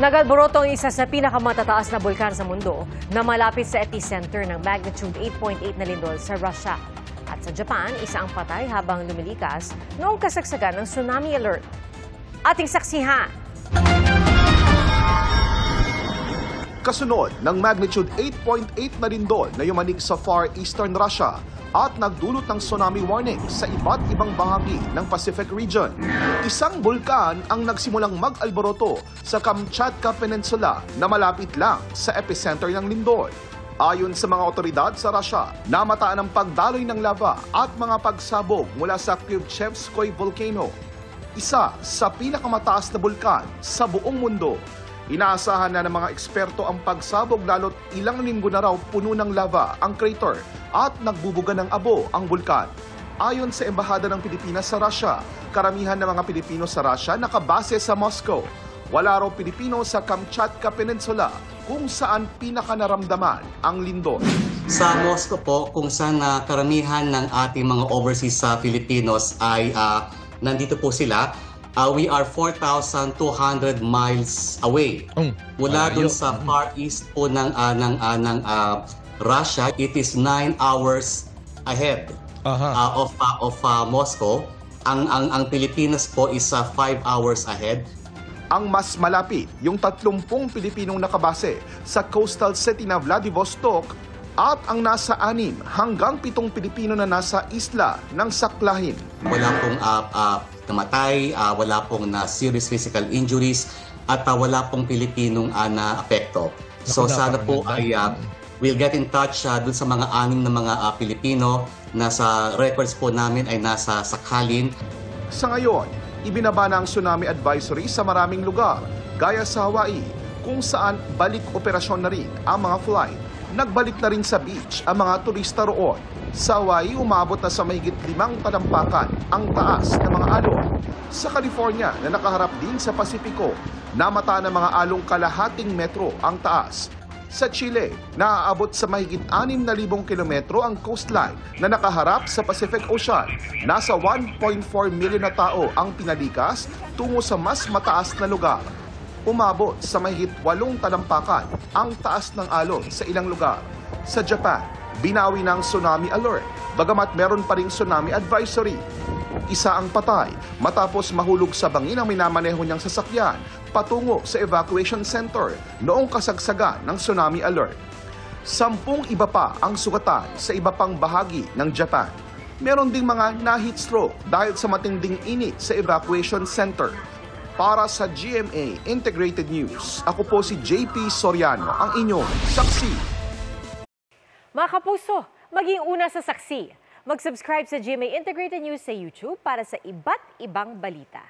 Nag-alborotong isa sa pinakamatataas na bulkan sa mundo na malapit sa epicenter ng magnitude 8.8 na lindol sa Russia. At sa Japan, isa ang patay habang lumilikas noong kasagsagan ng tsunami alert. Ating saksihan. Kasunod ng magnitude 8.8 na lindol na yumanig sa Far Eastern Russia at nagdulot ng tsunami warning sa iba't ibang bahagi ng Pacific region. Isang bulkan ang nagsimulang mag-alboroto sa Kamchatka Peninsula na malapit lang sa epicenter ng lindol. Ayon sa mga otoridad sa Russia, namataan ang pagdaloy ng lava at mga pagsabog mula sa Kryvchevskoy Volcano, isa sa pinakamataas na bulkan sa buong mundo. Inaasahan na ng mga eksperto ang pagsabog lalo't ilang linggo na raw puno ng lava ang crater at nagbubuga ng abo ang bulkan. Ayon sa Embahada ng Pilipinas sa Russia, karamihan ng mga Pilipino sa Russia nakabase sa Moscow. Wala raw Pilipino sa Kamchatka Peninsula kung saan pinakanaramdaman ang lindol. Sa Moscow po, kung saan karamihan ng ating mga overseas Filipinos ay nandito po sila. We are 4,200 miles away. Mula dun sa far east po ng Russia, it is 9 hours ahead of Moscow. Ang Pilipinas po is 5 hours ahead. Ang mas malapit, yung 30 Pilipinong nakabase sa coastal city na Vladivostok at ang nasa 6 hanggang 7 Pilipino na nasa isla ng Saklahin. Wala pong namatay, wala pong serious physical injuries, at wala pong Pilipinong na-apekto. So sana po ay we'll get in touch dun sa mga 6 na mga Pilipino na sa records po namin ay nasa Sakhalin. Sa ngayon, ibinaba na ang tsunami advisory sa maraming lugar, gaya sa Hawaii, kung saan balik operasyon na rin ang mga flight. Nagbalik na rin sa beach ang mga turista roon. Sa Hawaii, umabot na sa mahigit 5 talampakan ang taas ng mga alon. Sa California, na nakaharap din sa Pasipiko, namataan ng mga along kalahating metro ang taas. Sa Chile, naaabot sa mahigit 6,000 kilometro ang coastline na nakaharap sa Pacific Ocean. Nasa 1.4 million na tao ang pinalikas tungo sa mas mataas na lugar. Umabot sa mahigit 8 talampakan ang taas ng alon sa ilang lugar. Sa Japan, binawi ng tsunami alert, bagamat meron pa ring tsunami advisory. Isa ang patay matapos mahulog sa bangin ang minamaneho niyang sasakyan patungo sa evacuation center noong kasagsagan ng tsunami alert. 10 iba pa ang sugatan sa iba pang bahagi ng Japan. Meron ding mga na-heat stroke dahil sa matinding init sa evacuation center. Para sa GMA Integrated News, ako po si JP Soriano, ang inyong saksi. Mga kapuso, maging una sa saksi. Mag-subscribe sa GMA Integrated News sa YouTube para sa iba't ibang balita.